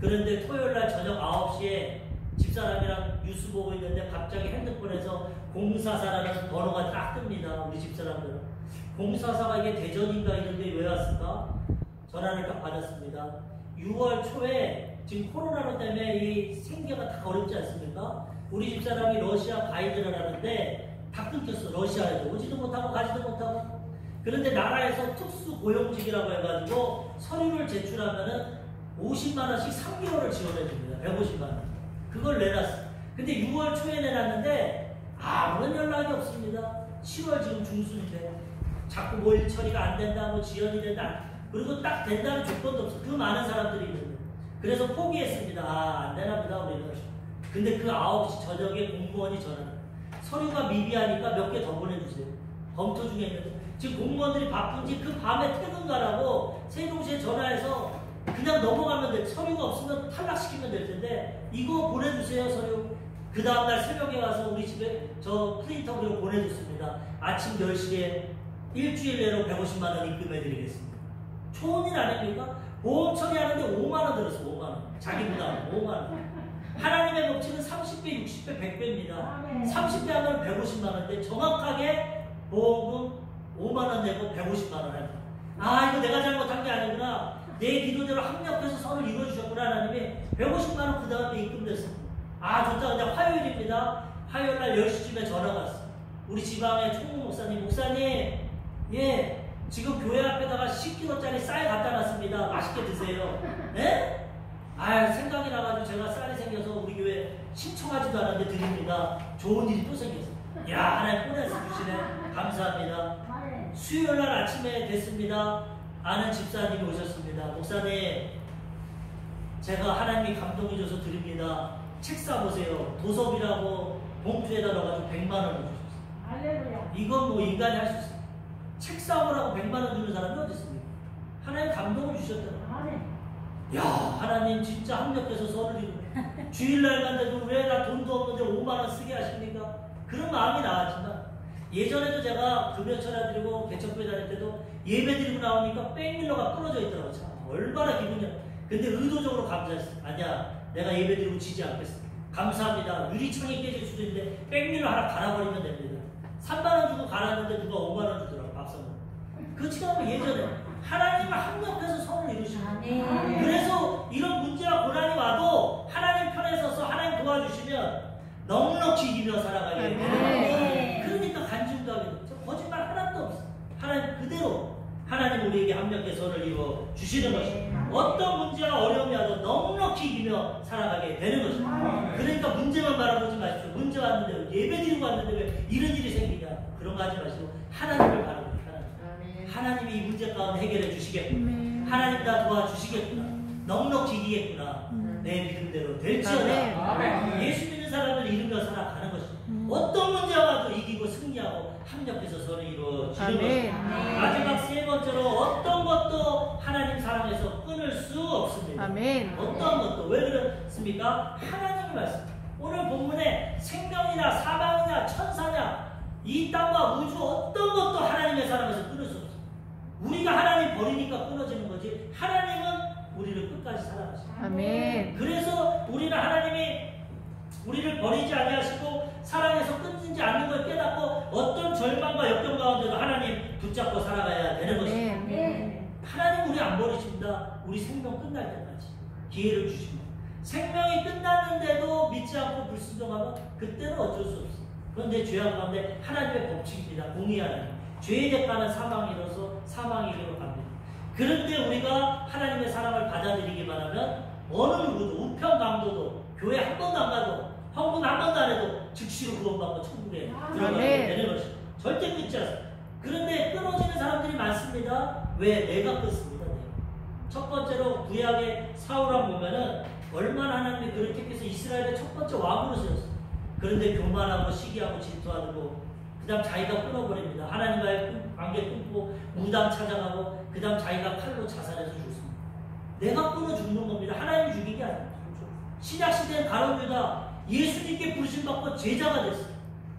그런데 토요일날 저녁 9시에 집사람이랑 뉴스 보고 있는데 갑자기 핸드폰에서 044라는 번호가 딱 뜹니다. 우리 집사람들은. 044가 이게 대전인가 이런데 왜 왔을까? 전화를 딱 받았습니다. 6월 초에 지금 코로나로 때문에 이 생계가 다 어렵지 않습니까? 우리 집사람이 러시아 가이드를 하는데 다 끊겼어. 러시아에서 오지도 못하고 가지도 못하고. 그런데 나라에서 특수 고용직이라고 해가지고 서류를 제출하면은 50만원씩 3개월을 지원해줍니다. 150만원. 그걸 내놨어. 근데 6월 초에 내놨는데 아무런 연락이 없습니다. 7월 지금 중순인데 자꾸 뭘 처리가 안 된다, 뭐 지연이 된다. 그리고 딱 된다는 조건도 없어. 그 많은 사람들이 있는데. 그래서 포기했습니다. 안 되나 보다 우리는. 근데 그 9시 저녁에 공무원이 전화를. 서류가 미비하니까 몇 개 더 보내주세요. 검토 중에 있는데 지금 공무원들이 바쁜지 그 밤에 퇴근 가라고 세종시에 전화해서 그냥 넘어가면 돼. 서류가 없으면 탈락시키면 될 텐데 이거 보내주세요, 서류. 그 다음날 새벽에 와서 우리 집에 저 프린터로 보내줬습니다. 아침 10시에 일주일 내로 150만원 입금해드리겠습니다. 좋은 일 아닙니까? 보험 처리하는데 5만원 들었어. 5만원. 자기 부담 5만원. 하나님의 법칙은 30배, 60배, 100배입니다. 30배 하면 150만원인데 정확하게 보험금 5만원 내고 150만원 합니다. 이거 내가 잘못한 게 아니구나. 내 기도대로 합력해서 선을 이루어주셨구나. 하나님이 150만원 그 다음에 입금됐습니다. 좋다. 그냥 화요일입니다. 화요일날 10시쯤에 전화가 왔어. 우리 지방의 총무 목사님, 예, 지금 교회 앞에다가 10kg짜리 쌀 갖다 놨습니다. 맛있게 드세요. 예? 생각이 나가지고 제가 쌀이 생겨서 우리 교회 신청하지도 않았는데 드립니다. 좋은 일이 또 생겼어. 하나님 보내서 주시네. 감사합니다. 수요일날 아침에 됐습니다. 아는 집사님이 오셨습니다. 목사님, 제가 하나님이 감동해 줘서 드립니다. 책 사보세요. 도섭이라고 봉투에다 넣어가지고 100만 원을 주셨어요. 할렐루야. 이건 뭐 인간이 할 수 있어요. 책 사오라고 100만 원 주는 사람이 어디 있습니까? 하나님 감동을 주셨잖아요. 야, 하나님 진짜 합력해서 선을 이루네. 주일날 갔는데도 왜 나 돈도 없는데 5만 원 쓰게 하십니까? 그런 마음이 나왔지만, 예전에도 제가 금요철야 드리고 개척교회 다닐 때도 예배 드리고 나오니까 백밀러가 끊어져 있더라고요. 참 얼마나 기분이야. 근데 의도적으로 감사했어요. 아니야, 내가 예배 드리고 지지 않겠어. 감사합니다. 유리창이 깨질 수도 있는데 백밀러 하나 갈아버리면 됩니다. 3만 원 주고 갈았는데 누가 5만 원 주더라고, 밥상을. 그렇지만 예전에 하나님을 합력해서 선을 이루시고, 그래서 이런 문제와 고난이 와도 하나님 편에 서서 하나님 도와주시면 넉넉히 이기며 살아가게 돼요. 그러니까 간증도 하게 되죠. 거짓말 하나도 없어. 하나님 그대로 하나님 우리에게 합력해 선을 이루어 주시는 것입니다. 어떤 문제와 어려움이 와도 넉넉히 이기며 살아가게 되는 것입니다. 그러니까 문제만 바라보지 마십시오. 문제 왔는데 예배 드리고 왔는데 왜 이런 일이 생기냐, 그런 거 하지 마시고 하나님을 바라보세요. 하나님이 이 문제 가운데 해결해 주시겠구나. 하나님 다 도와주시겠구나. 넉넉히 이기겠구나. 내 믿음대로 될지어다. 예수 믿는 사람을 이루며 살아가는 것입니다. 어떤 문제가 와도 이기고 승리하고 합력해서 선을 이루어지는 것입니다. 마지막 세 번째로 어떤 것도 하나님 사랑에서 끊을 수 없습니다. 어떤 것도. 왜 그렇습니까? 하나님의 말씀. 오늘 본문에 생명이나 사망이나 천사냐 이 땅과 우주 어떤 것도 하나님의 사랑에서 끊을 수 없습니다. 우리가 하나님 버리니까 끊어지는 거지, 하나님은 우리를 끝까지 사랑하십니다. 그래서 우리는 하나님이 우리를 버리지 아니하시고 사랑해서 끊지 않는 걸 깨닫고 어떤 절망과 역경 가운데도 하나님 붙잡고 살아가야 되는 것입니다. 하나님 우리 안 버리십니다. 우리 생명 끝날 때까지 기회를 주십니다. 생명이 끝났는데도 믿지 않고 불순종하면 그때는 어쩔 수 없어요. 그런데 죄악 가운데 하나님의 법칙입니다. 공의 하나님. 죄의 대가는 사망이로서 사망이기로 갑니다. 그런데 우리가 하나님의 사랑을 받아들이기만 하면 어느 누구도 우편 강도도 교회 한 번도 안 가도 헌금 한 번도 안 해도 즉시로 구원받고 천국에 들어가게 되는 것입니다. 절대 끊지 않습니다. 그런데 끊어지는 사람들이 많습니다. 왜? 내가 끊습니다. 첫 번째로 구약의 사울왕 보면은 얼마나 하나님이 그를 택해서 이스라엘의 첫 번째 왕으로 세웠어요. 그런데 교만하고 시기하고 질투하고 그 다음 자기가 끊어버립니다. 하나님과의 관계 끊고 무당 찾아가고 그 다음 자기가 칼로 자살해서 죽습니다. 내가 끊어 죽는 겁니다. 하나님이 죽인 게 아닙니다. 신약시대엔 가룟 유다 예수님께 부르심받고 제자가 됐어요.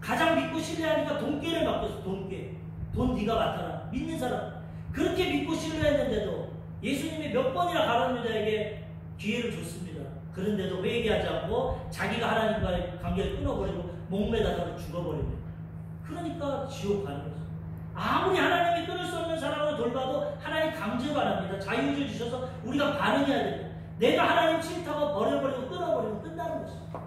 가장 믿고 신뢰하니까 돈깨를 맡겼어. 돈깨. 돈 네가 맡아라. 믿는 사람. 그렇게 믿고 신뢰했는데도 예수님이 몇 번이나 가룟 유다에게 기회를 줬습니다. 그런데도 회개하지 않고 자기가 하나님과의 관계를 끊어버리고 목매다가 죽어버립니다. 그러니까 지옥 가는 거죠. 아무리 하나님이 끊을 수 없는 사람으로 돌봐도 하나님 강제로 안 합니다. 자유를 주셔서 우리가 반응해야 됩니다. 내가 하나님 싫다고 버려버리고 끊어버리고 끝나는 것입니다.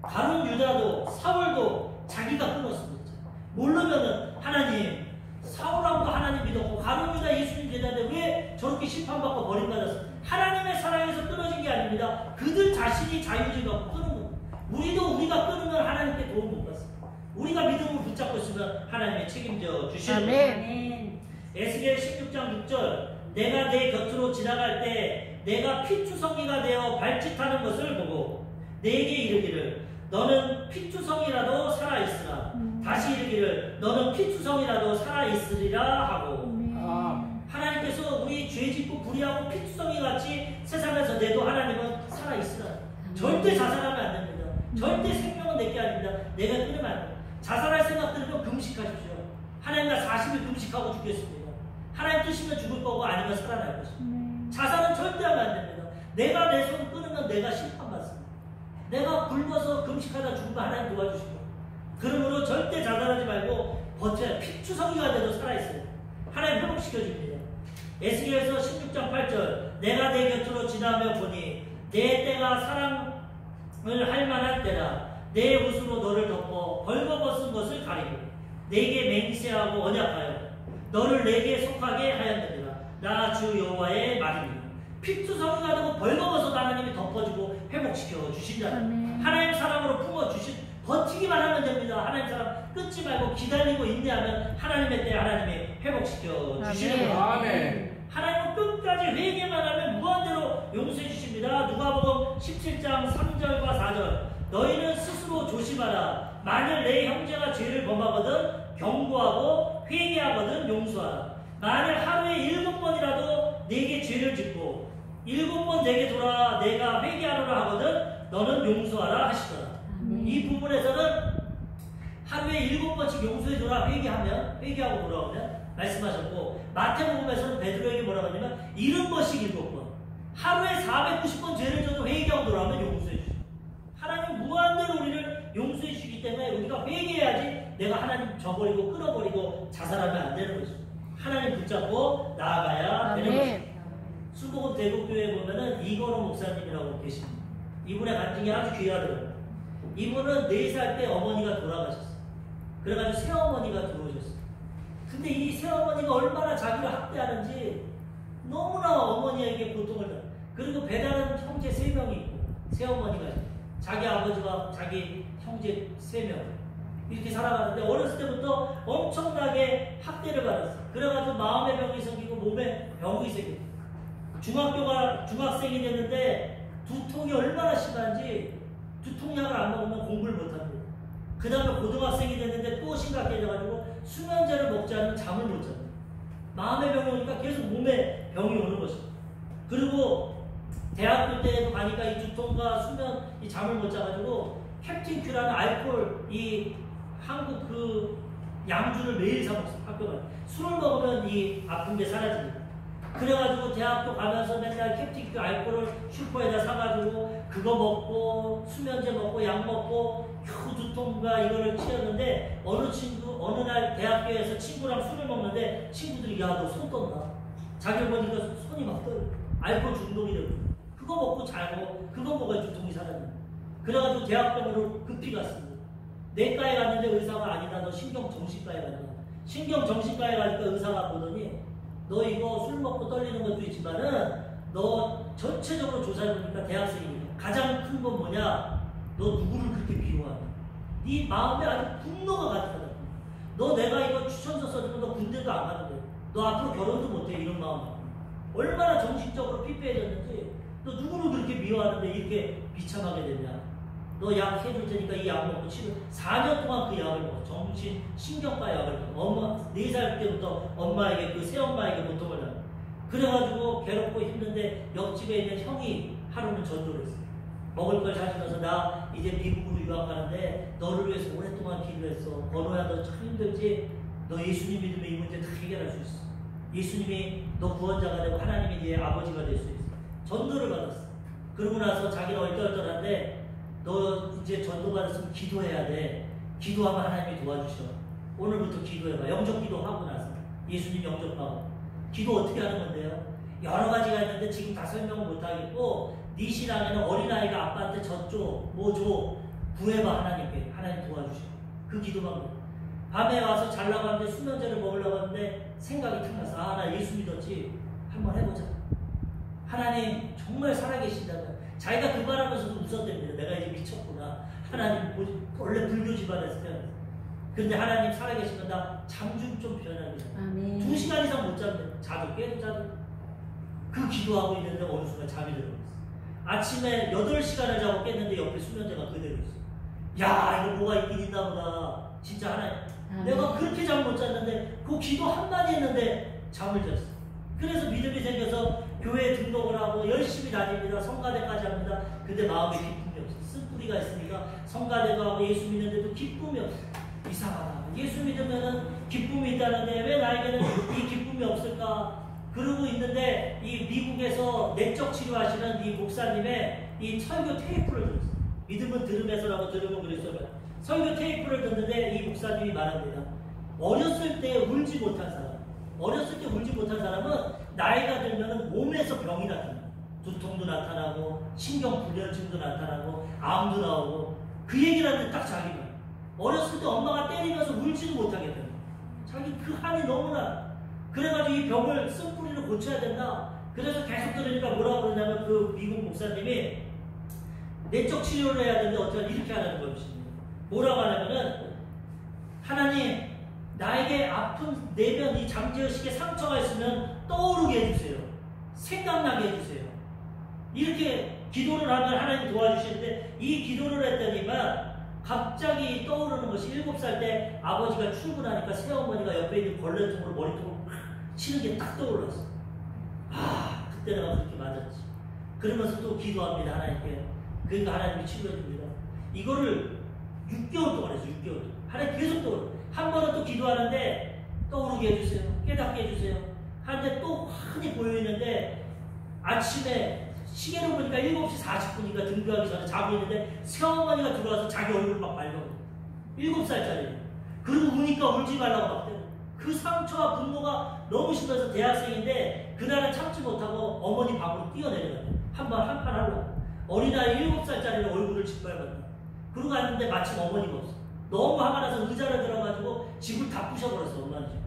가룟 유다도 사울도 자기가 끊었습니다. 모르면은 하나님, 사울왕도 하나님 믿었고 가룟 유다 예수님 제자인데 왜 저렇게 심판받고 버림받았어? 하나님의 사랑에서 끊어진 게 아닙니다. 그들 자신이 자유를 갖고 끊은 겁니다. 우리가 끊으면 하나님께 도움 못 받습니다. 우리가 믿음을 붙잡고 있으면 하나님의 책임져 주시는 것입니다. 에스겔 16장 6절 내가 내 곁으로 지나갈 때 내가 피투성이가 되어 발짓하는 것을 보고 내게 이르기를 너는 피투성이라도 살아있으라. 다시 이르기를 너는 피투성이라도 살아있으리라 하고 하나님께서 우리 죄짓고 불의하고 피투성이 같이 세상에서 내도 하나님은 살아있으라. 절대 자살하면 안 됩니다. 절대 생명은 내게 아닙니다. 내가 끊으면 안 됩니다. 자살할 생각 들으면 금식하십시오. 하나님 나 40일 금식하고 죽겠습니다. 하나님 뜻이면 죽을 거고 아니면 살아날 것입니다. 자살은 절대 하면 안 됩니다. 내가 내 손 끊으면 내가 심판받습니다. 내가 굶어서 금식하다 죽으면 하나님 도와주시고 그러므로 절대 자살하지 말고 버텨야 피투성이가 돼도 살아있어요. 하나님 회복시켜줍니다. 에스겔서 16장 8절 내가 내 곁으로 지나며 보니 내 때가 사랑을 할 만한 때라 내 옷으로 너를 덮어 벌거벗은 것을 가리고 내게 맹세하고 언약하여 너를 내게 속하게 하였느니라. 나 주 여호와의 말입니다. 피투성이가 되고 벌거벗어도 하나님이 덮어주고 회복시켜 주신다. 하나님 사랑으로 품어주신 버티기만 하면 됩니다. 하나님 사랑 끊지 말고 기다리고 인내하면 하나님의 때 하나님이 회복시켜 주시는 겁니다. 하나님은 끝까지 회개만 하면 무한대로 용서해 주십니다. 누가복음 17장 3절과 4절. 너희는 스스로 조심하라. 만일 내 형제가 죄를 범하거든 경고하고 회개하거든 용서하라. 만일 하루에 7번이라도 내게 죄를 짓고 7번 내게 돌아 내가 회개하노라 하거든 너는 용서하라 하시더라. 이 부분에서는 하루에 7번씩 용서해줘라 회개하고 돌아오면 말씀하셨고, 마태복음에서는 베드로에게 뭐라고 하냐면 70번씩 7번, 하루에 490번 죄를 져도 회개하고 돌아오면 용서해 주시고, 하나님 무한대로 우리를 용서해 주시기 때문에 우리가 회개해야지 내가 하나님 저버리고 끊어버리고 자살하면 안 되는 거죠. 하나님 붙잡고 나아가야 되는 거죠. 수복음 대국교회에 보면은 이건호 목사님이라고 계십니다. 이분의 간증이 아주 귀하더라고요. 이분은 4살 때 어머니가 돌아가셨어요. 그래가지고 새어머니가 들어오셨어요. 근데 이 새어머니가 얼마나 자기를 학대하는지 너무나 어머니에게 고통을 받아요. 그리고 배다른 형제 3명이 있고 새어머니가 자기 아버지와 자기 형제 3명 이렇게 살아가는데 어렸을 때부터 엄청나게 학대를 받았어요. 그래가지고 마음의 병이 생기고 몸에 병이 생기고 중학생이 됐는데 두통이 얼마나 심한지 두통약을 안 먹으면 공부를 못합니다. 그 다음에 고등학생이 됐는데 또 심각해져가지고 수면제를 먹지 않으면 잠을 못 잡니다. 마음의 병이 오니까 계속 몸에 병이 오는 것이죠. 그리고 대학교 때도 가니까 이 두통과 수면, 이 잠을 못 자가지고 캡틴 큐라는 알코올, 이 한국 그 양주를 매일 사 먹었어요. 학교 가서. 술을 먹으면 이 아픈 게 사라집니다. 그래가지고 대학교 가면서 맨날 캡틴 큐 알코올을 슈퍼에다 사가지고 그거 먹고 수면제 먹고 약 먹고 겨우 두통과 이거를 치렀는데 어느 날 대학교에서 친구랑 술을 먹는데 친구들이 야 너 손 떤다. 자기를 보니까 손이 막 떠요. 알코올 중독이 되고 그거 먹고 자고 그거 먹어야 두통이 사라집니다. 그래가지고 대학병원으로 급히 갔습니다. 내과에 갔는데 의사가 아니다. 너 신경정신과에 가자. 신경정신과에 가니까 의사가 보더니 너 이거 술 먹고 떨리는 것도 있지만은 너 전체적으로 조사해보니까 대학생이니까 가장 큰 건 뭐냐? 너 누구를 그렇게 미워하냐? 네 마음에 아주 분노가 가득하다. 너 내가 이거 추천서 써주면 너 군대도 안 가도 돼. 너 앞으로 결혼도 못해. 이런 마음. 얼마나 정신적으로 피폐해졌는지 너 누구를 그렇게 미워하는데 이렇게 비참하게 됐냐? 너 약 해줄 테니까 이 약 먹고 치료 4년 동안 그 약을 먹어. 신경과 약을 먹어. 4살 때부터 엄마에게 그 새엄마에게 고통을 하고 그래가지고 괴롭고 힘든데 옆집에 있는 형이 하루는 전도를 했어. 먹을 걸 사주면서 나 이제 미국으로 유학 가는데 너를 위해서 오랫동안 기도했어. 건호야 너 참 힘들지? 너 예수님 믿으면 이 문제 다 해결할 수 있어. 예수님이 너 구원자가 되고 하나님이 네 아버지가 될 수 있어. 전도를 받았어. 그러고 나서 자기는 얼떨떨한데 너 이제 전도받았으면 기도해야 돼. 기도하면 하나님이 도와주셔. 오늘부터 기도해봐. 영접 기도하고 나서 예수님 영접하고 기도 어떻게 하는 건데요? 여러 가지가 있는데 지금 다 설명을 못하겠고 네 신앙에는 어린아이가 아빠한테 젖줘 뭐 줘 구해봐. 하나님께 하나님 도와주셔. 그 기도만 해. 밤에 와서 자려고 하는데 수면제를 먹으려고 하는데 생각이 탁 나서 아 나 예수 믿었지 한번 해보자. 하나님 정말 살아계신다면 자기가 그 말하면서도 웃었답니다. 내가 이제 미쳤구나. 하나님 원래 불교 집안에서 태어났어. 근데 하나님 살아계시면 나 잠 좀 편하게 2시간 이상 못 자는데 자도 깨도 자도 그 기도하고 있는데 어느 순간 잠이 들어버렸어. 아침에 8시간을 자고 깼는데 옆에 수면제가 그대로 있어. 야 이거 뭐가 있긴 있나 보다. 진짜 하나님 내가 그렇게 잠 못 잤는데 그 기도 한마디 했는데 잠을 잤어. 그래서 믿음이 생겨서 교회에 등록을 하고 열심히 다닙니다. 성가대까지 합니다. 근데 마음에 기쁨이 없어. 쓴뿌리가 있으니까 성가대도 하고 예수 믿는데도 기쁨이 없어. 이상하다. 예수 믿으면은 기쁨이 있다는데 왜 나에게는 이 기쁨이 없을까? 그러고 있는데 이 미국에서 내적 치료하시는 이 목사님의 이 설교 테이프를 들었어요. 믿음은 들음에서라고 들으면 그랬어요. 설교 테이프를 듣는데 이 목사님이 말합니다. 어렸을 때 울지 못한 사람. 어렸을 때 울지 못한 사람은 나이가 들면 몸에서 병이 나타나요. 두통도 나타나고 신경불면증도 나타나고 암도 나오고 그 얘기를 하는데 딱 자기 말. 어렸을 때 엄마가 때리면서 울지도 못하게 돼요. 자기 그 한이 너무나. 그래가지고 이 병을 쓴뿌리로 고쳐야 된다. 그래서 계속 들으니까 뭐라고 그러냐면 그 미국 목사님이 내적 치료를 해야 되는데 어떻게 이렇게 하라는 것입니다. 뭐라고 하냐면은 하나님 나에게 아픈 내면 이 잠재의식에 상처가 있으면 떠오르게 해주세요. 생각나게 해주세요. 이렇게 기도를 하면 하나님 도와주시는데 이 기도를 했더니만 갑자기 떠오르는 것이 7살 때 아버지가 출근하니까 새어머니가 옆에 있는 걸레통으로 머리통을 치는 게 딱 떠올랐어. 아, 그때 내가 그렇게 맞았지. 그러면서 또 기도합니다, 하나님께. 그러니까 하나님이 치료해 줍니다. 이거를 6개월 동안 했어요, 6개월 동안. 하나님 계속 떠오르. 한 번은 또 기도하는데 떠오르게 해주세요. 깨닫게 해주세요. 하는데 또 환히 보여있는데 아침에 시계를 보니까 7시 40분이니까 등교하기 전에 자고 있는데 새어머니가 들어와서 자기 얼굴을 막 말려요. 7살짜리. 그리고 우니까 울지 말라고 막 때려. 그 상처와 분노가 너무 심해서 대학생인데 그날은 참지 못하고 어머니 방으로 뛰어내려가요. 한판 하려고. 어린아이 7살짜리는 얼굴을 짓밟았다. 그러고 갔는데 마침 어머니가 없어. 너무 화가 나서 의자를 들어가지고 집을 다 부셔버렸어, 엄마는 집.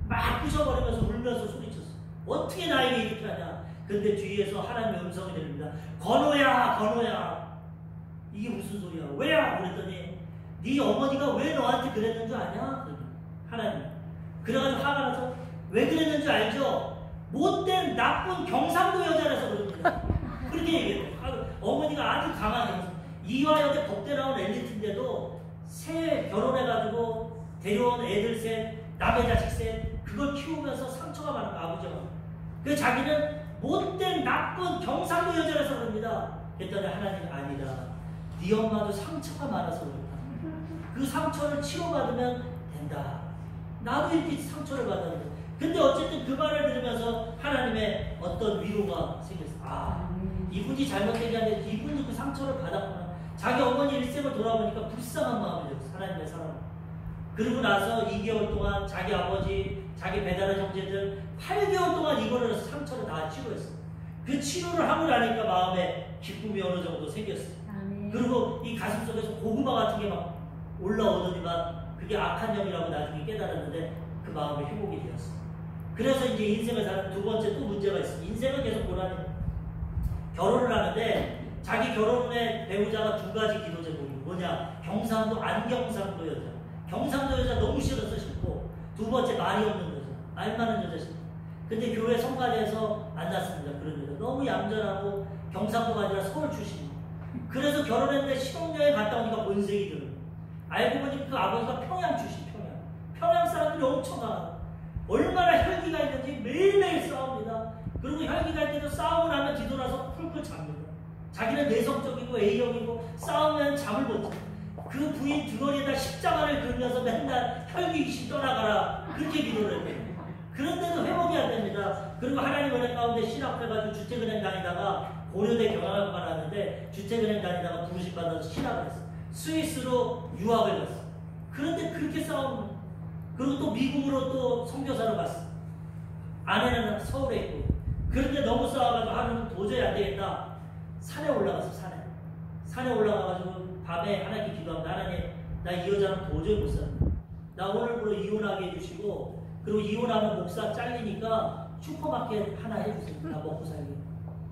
막 부셔버리면서 울면서 소리쳤어. 어떻게 나에게 이렇게 하냐. 근데 뒤에서 하나님의 음성이 들립니다. 건호야, 건호야. 이게 무슨 소리야? 왜야? 그랬더니 네 어머니가 왜 너한테 그랬는 줄 아냐? 하나님. 그래가지고 화가 나서 왜 그랬는 줄 알죠? 못된 나쁜 경상도 여자라서 그럽니다. 그렇게 얘기해요. 어머니가 아주 강한 경상. 이화여대 법대 나온 엘리트인데도 새 결혼해가지고 데려온 애들 셋, 남의 자식 셋, 그걸 키우면서 상처가 많은 아버지가. 그래서 자기는 못된 나쁜 경상도 여자라서 그럽니다. 그랬더니 하나님 아니다. 네 엄마도 상처가 많아서 그렇다. 그 상처를 치료받으면 된다. 나도 이렇게 상처를 받았는데. 근데 어쨌든 그 말을 들으면서 하나님의 어떤 위로가 생겼어. 아, 이분이 잘못된 게 아니라 이분이 그 상처를 받았구나. 자기 어머니 일생을 돌아보니까 불쌍한 마음이 들었어. 하나님의 사랑. 그러고 나서 2개월 동안 자기 아버지, 자기 배달의 형제들 8개월 동안 이거를 해서 상처를 다 치료했어. 그 치료를 하고 나니까 마음에 기쁨이 어느 정도 생겼어. 그리고 이 가슴 속에서 고구마 같은 게 막 올라오더니만 그게 악한 영이라고 나중에 깨달았는데 그 마음이 회복이 되었어. 그래서 이제 인생을 사는 두 번째 또 문제가 있어. 인생은 계속 고난이. 결혼을 하는데 자기 결혼의 배우자가 두 가지 기도 제목이 뭐냐? 경상도 안경상도 여자. 경상도 여자 너무 싫어서 싫고 두 번째 말이 없는 여자. 말 많은 여자 싫고. 근데 교회 성가대에서 만났습니다. 그런 여자. 너무 얌전하고 경상도가 아니라 서울 출신. 그래서 결혼했는데 신혼여행 갔다 오니까 본색이 들어요. 알고 보니 그 아버지가 평양 출신. 평양 사람들이 엄청 많아. 얼마나 혈기가 있는지 매일매일 싸웁니다. 그리고 혈기가 있을 때도 싸우고 나면 뒤돌아서 풀풀 잡니다. 자기는 내성적이고 A형이고 싸우면 잠을 못 자. 그 부인 등허리에다 십자가를 그리면서 맨날 혈기 귀신 떠나가라. 그렇게 기도를 해요. 그런데도 회복이 안 됩니다. 그리고 하나님 은혜 가운데 신학해가지고 주택은행 다니다가 고려대 경영학과 나왔는데 주택은행 다니다가 부르심 받아서 신학을 했어. 스위스로 유학을 갔어. 그런데 그렇게 싸우는. 그리고 또 미국으로 또 선교사를 갔어. 아내는 서울에 있고. 그런데 너무 싸워가지고 하루는 도저히 안 되겠다. 산에 올라갔어, 산에. 산에 올라가가지고 밤에 하나님께 기도합니다. 하나님, 나 이 여자는 도저히 못 산다. 나 오늘부로 이혼하게 해주시고, 그리고 이혼하면 목사 잘리니까 슈퍼마켓 하나 해주세요. 나 먹고 살게.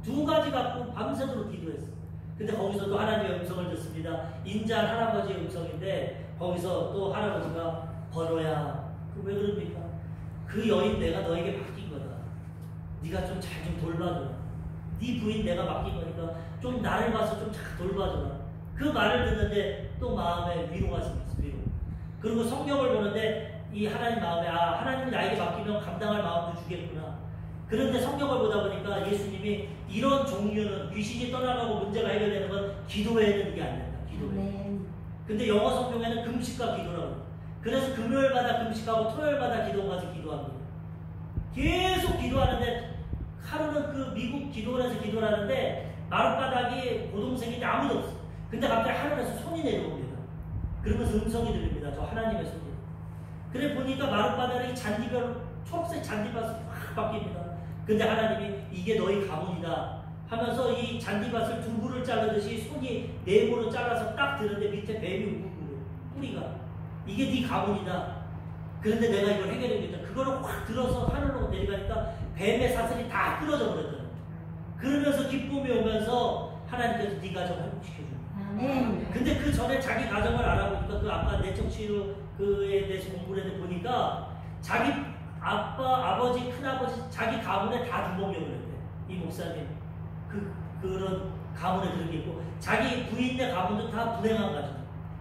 두 가지 갖고 밤새도록 기도했어. 근데 거기서 또 하나님의 음성을 듣습니다. 인자한 할아버지의 음성인데, 거기서 또 할아버지가 번호야. 왜 그럽니까? 그 여인 내가 너에게 맡긴 거다. 네가 좀 잘 좀 돌봐줘라. 네 부인 내가 맡긴 거니까 좀 나를 봐서 좀 잘 돌봐줘라. 그 말을 듣는데 또 마음에 위로가 생겼어. 위로. 그리고 성경을 보는데 이 하나님 마음에 아 하나님이 나에게 맡기면 감당할 마음도 주겠구나. 그런데 성경을 보다 보니까 예수님이 이런 종류는 귀신이 떠나가고 문제가 해결되는 건 기도회는 이게 안 된다. 기도회. 근데 영어 성경에는 금식과 기도라고. 그래서 금요일마다 금식하고 토요일마다 기도 가서 기도합니다. 계속 기도하는데 하루는 그 미국 기도원에서 기도를 하는데 마룻바닥이 고동생인데 아무도 없어. 근데 갑자기 하늘에서 손이 내려옵니다. 그러면서 음성이 들립니다. 저 하나님의 손이. 그래 보니까 마룻바닥이 잔디별 초록색 잔디밭이 확 바뀝니다. 근데 하나님이 이게 너희 가문이다 하면서 이 잔디밭을 두부를 자르듯이 손이 네모로 잘라서 딱 드는데 밑에 뱀이 우글우글 뿌리가 이게 네 가문이다. 그런데 내가 이걸 해결해주겠다. 그거를 확 들어서 하늘로 내려가니까 뱀의 사슬이 다 끊어져 버렸잖아. 그러면서 기쁨이 오면서 하나님께서 네 가정을 회복시켜줍니다. 근데 그 전에 자기 가정을 알아보니까 그 아까 내적 치유에 대해서 공부를 해서 보니까 자기 아빠, 아버지, 큰아버지, 자기 가문에 다 두목력을 했대. 이 목사님. 그런 가문에 그런 게 있고, 자기 부인네 가문도 다 불행한 가정.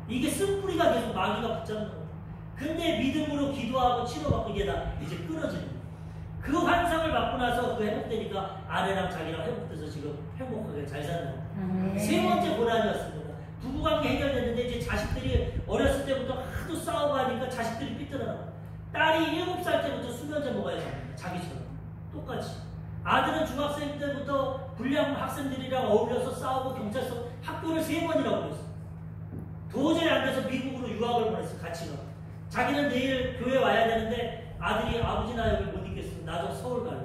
이게 쓴뿌리가 계속 마귀가 붙잡는 거야. 근데 믿음으로 기도하고 치료받고 이게 다 이제 끊어지는 거야. 그 환상을 받고 나서 그 회복되니까 아내랑 자기랑 회복돼서 지금 행복하게 잘 사는 거야. 세 번째 고난이었습니다. 부부관계 해결됐는데 이제 자식들이 어렸을 때부터 하도 싸우고 하니까 자식들이 삐뚤어나. 딸이 7살 때부터 수면제 먹어야 합니다. 자기처럼. 똑같이. 아들은 중학생 때부터 불량 학생들이랑 어울려서 싸우고 경찰서 학교를 3번이나 보냈어. 도저히 안 돼서 미국으로 유학을 보냈어. 같이 가. 자기는 내일 교회 와야 되는데 아들이 아버지 나 여기 못 있겠어. 나도 서울 갈래.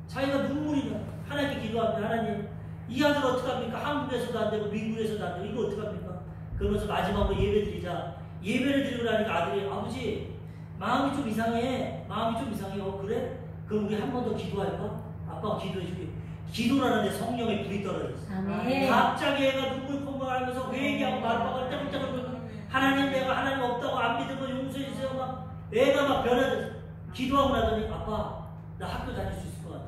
자기가 눈물이 나. 하나님께 기도합니다. 하나님 이 아들 어떡합니까? 한국에서도 안 되고 미국에서도 안 되고 이거 어떡합니까? 그러면서 마지막으로 예배 드리자. 예배를 드리고 나니까 아들이 아버지 마음이 좀 이상해. 마음이 좀 이상해요. 그래? 그럼 우리 한 번 더 기도할까? 아빠가 기도해 줄게. 기도라는데 성령의 불이 떨어졌어. 갑자기 애가 눈물 콧물 하면서 회개하고 말박을 떼굴떼굴 하나님 내가 하나님 없다고 안 믿은 거 용서해 주세요. 막 애가 막 변해졌어. 기도하고 나더니 아빠 나 학교 다닐 수 있을 것 같아.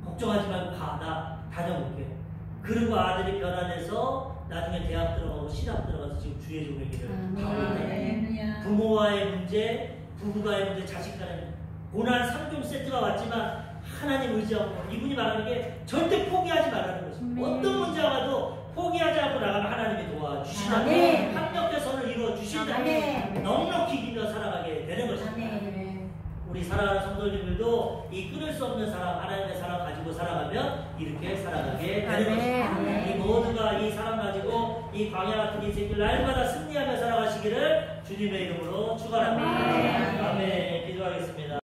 걱정하지 말고 가. 나 다녀볼게. 그리고 아들이 변화돼서 나중에 대학 들어가고 신학 들어가서 지금 주의 종의 길을 가고 있다. 부모와의 문제, 부부가의 문제, 자식 간의 문제. 고난 3종 세트가 왔지만 하나님 의지하고 이분이 말하는 게 절대 포기하지 말라는 거죠. 어떤 문제가 와도 포기하지 않고 나가면 하나님이 도와주신다면 합력의 선을 이루어주신다면 넉넉히 이기며 살아가게 되는 것입니다. 우리 사랑하는 성도님들도 이 끊을 수 없는 사랑, 하나님의 사랑 가지고 살아가면 이렇게 살아가게 되는 것입니다. 이 모두가 이 사랑 가지고 이 광야 같은 인생을 날마다 승리하며 살아가시기를 주님의 이름으로 축원합니다. 아멘. 기도하겠습니다.